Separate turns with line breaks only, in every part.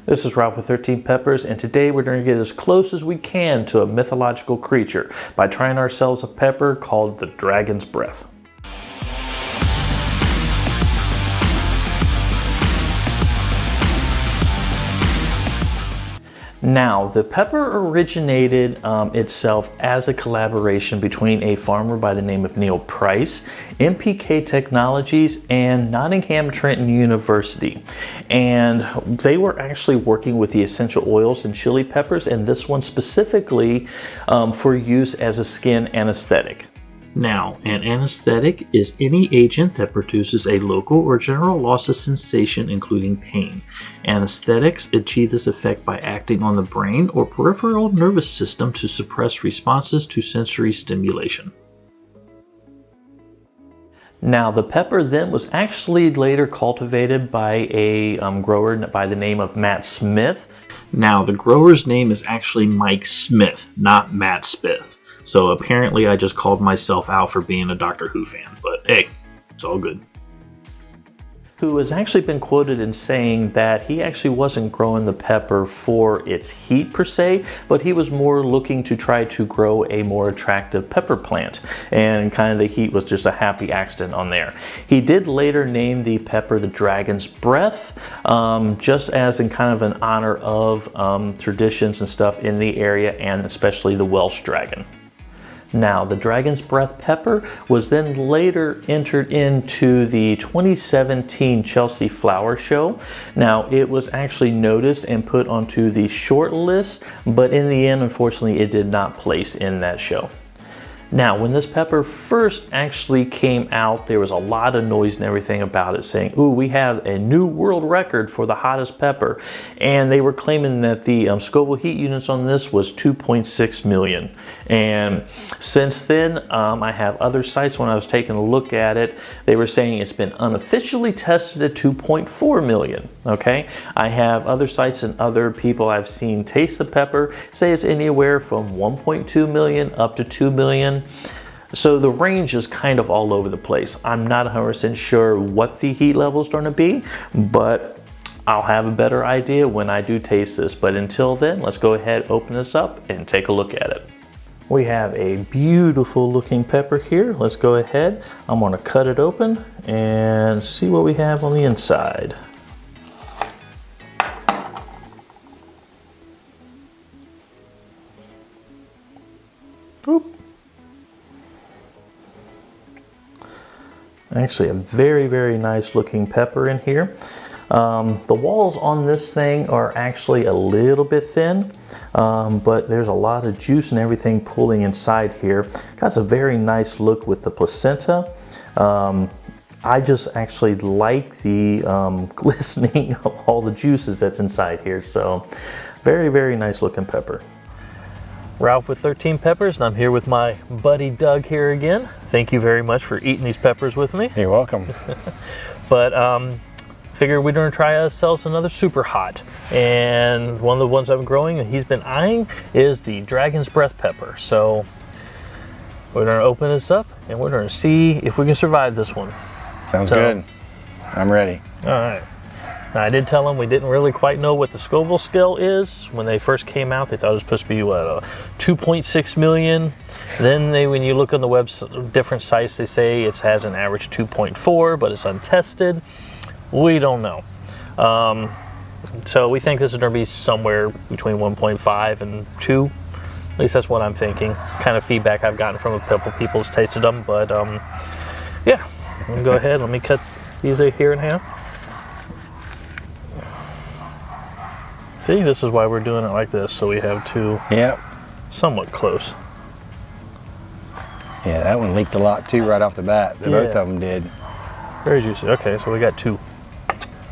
This is Ralph with 13 Peppers, and today we're going to get as close as we can to a mythological creature by trying ourselves a pepper called the Dragon's Breath. Now, the pepper originated itself as a collaboration between a farmer by the name of Neil Price, MPK Technologies, and Nottingham Trent University. And they were actually working with the essential oils and chili peppers, and this one specifically for use as a skin anesthetic. Now, an anesthetic is any agent that produces a local or general loss of sensation, including pain. Anesthetics achieve this effect by acting on the brain or peripheral nervous system to suppress responses to sensory stimulation. Now, the pepper then was actually later cultivated by a grower by the name of Matt Smith. Now, the grower's name is actually Mike Smith, not Matt Smith. So apparently I just called myself out for being a Doctor Who fan, but hey, it's all good. Who has actually been quoted in saying that he actually wasn't growing the pepper for its heat per se, but he was more looking to try to grow a more attractive pepper plant, and kind of the heat was just a happy accident on there. He did later name the pepper the Dragon's Breath, just as in kind of an honor of traditions and stuff in the area, and especially the Welsh dragon. Now, the Dragon's Breath pepper was then later entered into the 2017 Chelsea Flower Show. Now, it was actually noticed and put onto the short list, but in the end, unfortunately, it did not place in that show. Now, when this pepper first actually came out, there was a lot of noise and everything about it saying, ooh, we have a new world record for the hottest pepper. And they were claiming that the Scoville heat units on this was 2.6 million. And since then, I have other sites, when I was taking a look at it, they were saying it's been unofficially tested at 2.4 million, okay? I have other sites and other people I've seen taste the pepper say it's anywhere from 1.2 million up to 2 million. So the range is kind of all over the place. I'm not 100% sure what the heat level is going to be, but I'll have a better idea when I do taste this. But until then, let's go ahead, open this up, and take a look at it. We have a beautiful looking pepper here. Let's go ahead. I'm going to cut it open and see what we have on the inside. Oop. Actually, a very, very nice looking pepper in here. The walls on this thing are actually a little bit thin, but there's a lot of juice and everything pulling inside here. Got a very nice look with the placenta. I just actually like the glistening of all the juices that's inside here. So very, very nice looking pepper. Ralph with 13 Peppers, and I'm here with my buddy Doug here again. Thank you very much for eating these peppers with me.
You're welcome.
But figured we're gonna try ourselves another super hot. And one of the ones I've been growing and he's been eyeing is the Dragon's Breath pepper. So we're gonna open this up and we're gonna see if we can survive this one.
Sounds good. I'm ready.
All right. Now, I did tell them we didn't really quite know what the Scoville scale is. When they first came out, they thought it was supposed to be, what, 2.6 million. Then when you look on the different sites, they say it has an average 2.4, but it's untested. We don't know. So we think this is going to be somewhere between 1.5 and 2. At least that's what I'm thinking. Kind of feedback I've gotten from a couple people who's tasted them. But yeah, I'm gonna go ahead. Let me cut these here in half. See, this is why we're doing it like this, so we have two somewhat close.
Yeah, that one leaked a lot too right off the bat. Both of them did.
Very juicy. Okay, so we got 2.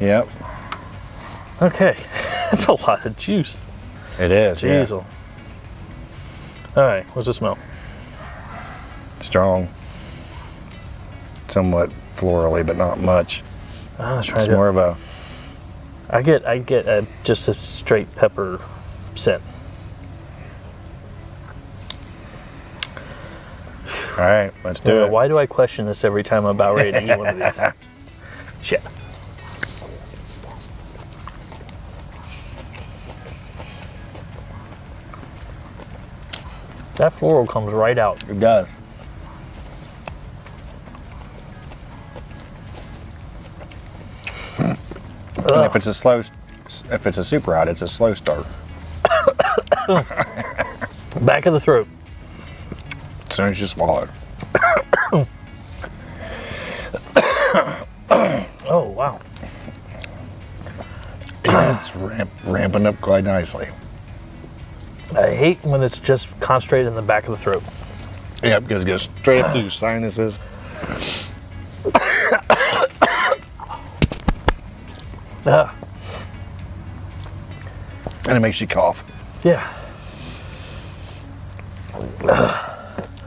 Yep.
Okay, that's a lot of juice.
It is.
Jeez.
Yeah.
All right, what's it smell?
Strong. Somewhat florally, but not much. It's more of a.
I get just a straight pepper scent.
All right, let's do it.
Why do I question this every time I'm about ready to eat one of these? Shit. That floral comes right out.
It does. And if it's a super hot, it's a slow start.
Back of the throat.
As soon as you swallow it.
Oh, wow.
Yeah, it's ramping up quite nicely.
I hate when it's just concentrated in the back of the throat.
Yeah, because it goes straight up through your sinuses. And it makes you cough.
Yeah.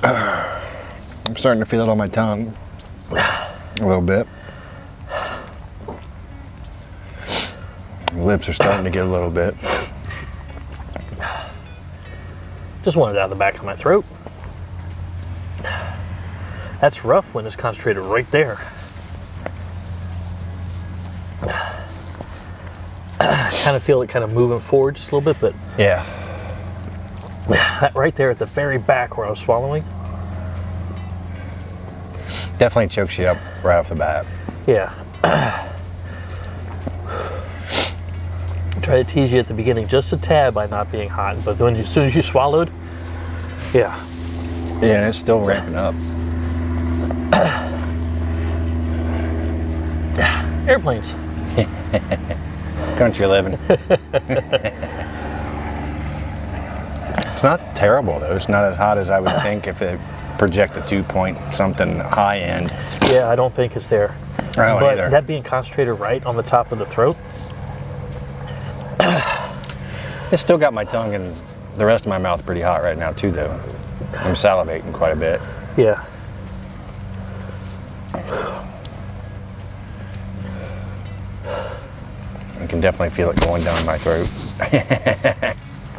I'm starting to feel it on my tongue a little bit. My lips are starting to get a little bit.
Just want it out of the back of my throat. That's rough when it's concentrated right there. I kind of feel it kind of moving forward just a little bit, but
Yeah.
that right there at the very back where I was swallowing.
Definitely chokes you up right off the bat.
Yeah. Try to tease you at the beginning just a tad by not being hot, but when as soon as you swallowed, yeah.
Yeah, and it's still ramping up.
Airplanes.
Country living. It's not terrible though. It's not as hot as I would think if it projected 2 something high end.
Yeah, I don't think it's there.
I don't
But
either.
that being concentrated right on the top of the throat.
It's still got my tongue and the rest of my mouth pretty hot right now too though. I'm salivating quite a bit.
Yeah.
I can definitely feel it going down my throat.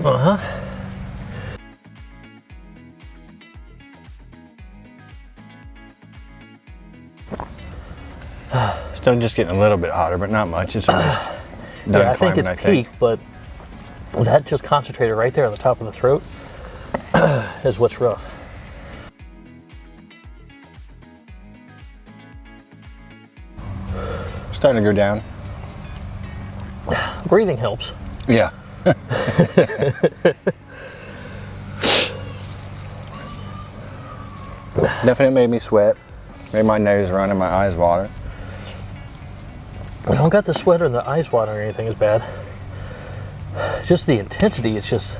Uh-huh.
Still just getting a little bit hotter, but not much. It's almost done
Yeah, I think
climbing,
it's peak, but that just concentrated right there on the top of the throat is what's rough.
Starting to go down.
Breathing helps.
Yeah. Definitely made me sweat. Made my nose run and my eyes water.
I don't got the sweat or the eyes water or anything is bad. Just the intensity, it's just.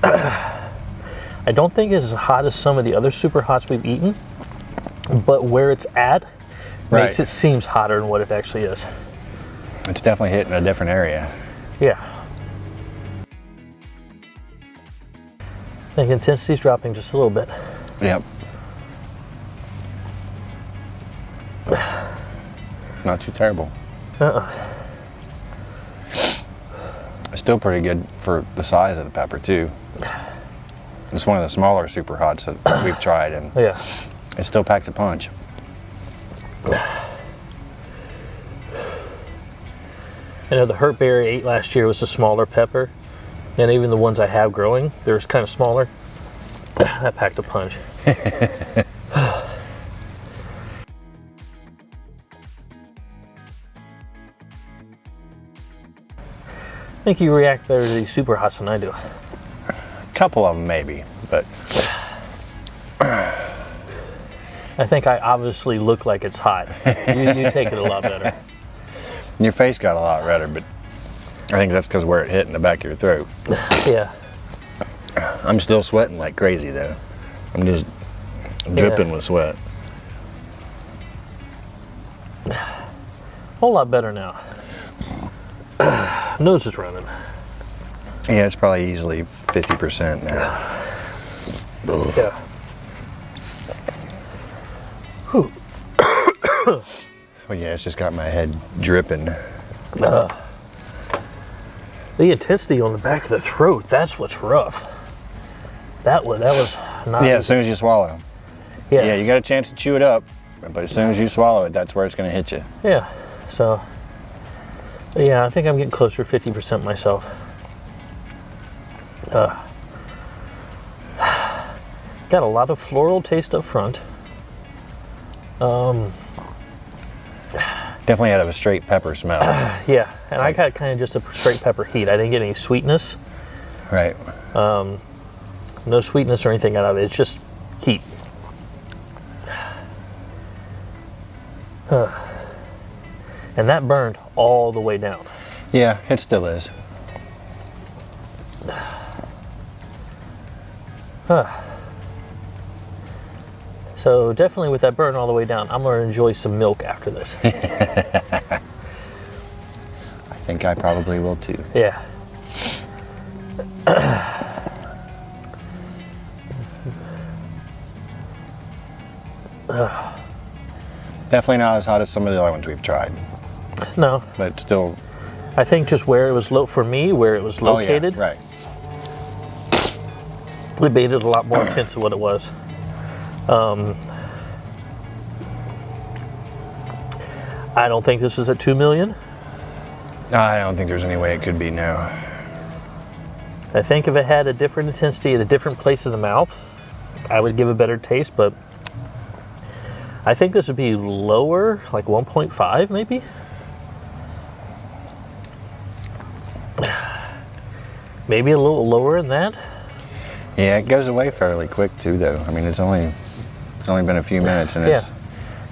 I don't think it's as hot as some of the other super hots we've eaten, but where it's at makes
Right.
it seems hotter than what it actually is.
It's definitely hitting a different area.
Yeah. I think intensity's dropping just a little bit.
Yep. Not too terrible. It's still pretty good for the size of the pepper too. It's one of the smaller super hots that we've tried, and
Yeah.
it still packs a punch.
I know the Hertberry I ate last year was a smaller pepper, and even the ones I have growing, they're kind of smaller. That packed a punch. I think you react better to these super hots than I do.
A couple of them maybe, but
I think I obviously look like it's hot. You take it a lot better.
your face got a lot redder, but I think that's because where it hit in the back of your throat.
Yeah.
I'm still sweating like crazy though. I'm just dripping with sweat.
Whole lot better now. Nose is running.
Yeah, it's probably easily 50% now.
Yeah. Whew.
Well, yeah, it's just got my head dripping.
The intensity on the back of the throat, that's what's rough. That was not
Yeah,
easy.
as soon as you swallow.
Yeah.
Yeah, you got a chance to chew it up, but as soon as you swallow it, that's where it's going to hit you.
Yeah. So Yeah, I think I'm getting closer to 50% myself. Got a lot of floral taste up front.
Definitely had a straight pepper smell.
Yeah, and I got kind of just a straight pepper heat. I didn't get any sweetness.
Right.
No sweetness or anything out of it. It's just heat. And that burned all the way down.
Yeah, it still is.
So definitely with that burn all the way down, I'm going to enjoy some milk after this.
I think I probably will too.
Yeah.
Definitely not as hot as some of the other ones we've tried,
No,
but still.
I think just where it was for me, where it was located,
Oh, yeah, right.
it made it a lot more intense than what it was. I don't think this was at 2 million.
I don't think there's any way it could be, no.
I think if it had a different intensity at a different place in the mouth, I would give a better taste, but I think this would be lower, like 1.5 maybe. Maybe a little lower than that.
Yeah, it goes away fairly quick too, though. I mean, it's only been a few minutes, and it's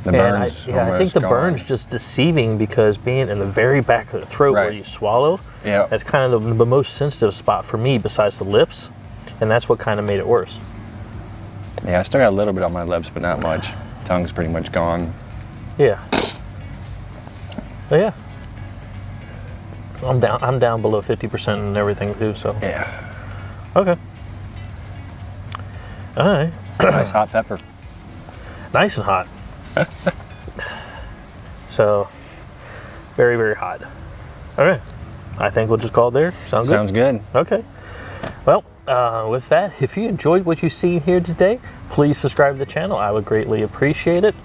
the burns.
I think the
gone.
burn's just deceiving because being in the very back of the throat where
Right.
you swallow,
Yeah.
that's kind of the most sensitive spot for me besides the lips, and that's what kind of made it worse.
Yeah, I still got a little bit on my lips, but not much. Tongue's pretty much gone.
Yeah. But yeah. I'm down below 50% and everything too, so.
Yeah.
Okay. All right.
Nice hot pepper.
Nice and hot. So, very, very hot. All right. I think we'll just call it there. Sounds good?
Sounds good.
Okay. Well, with that, if you enjoyed what you've seen here today, please subscribe to the channel. I would greatly appreciate it.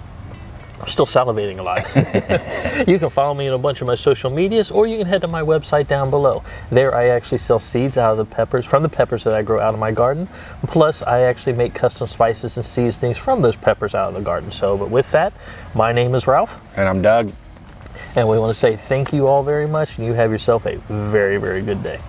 I'm still salivating a lot. You can follow me on a bunch of my social medias, or you can head to my website down below. There I actually sell seeds out of the peppers, from the peppers that I grow out of my garden. Plus, I actually make custom spices and seasonings from those peppers out of the garden. So, but with that, my name is Ralph.
And I'm Doug.
And we want to say thank you all very much, and you have yourself a very, very good day.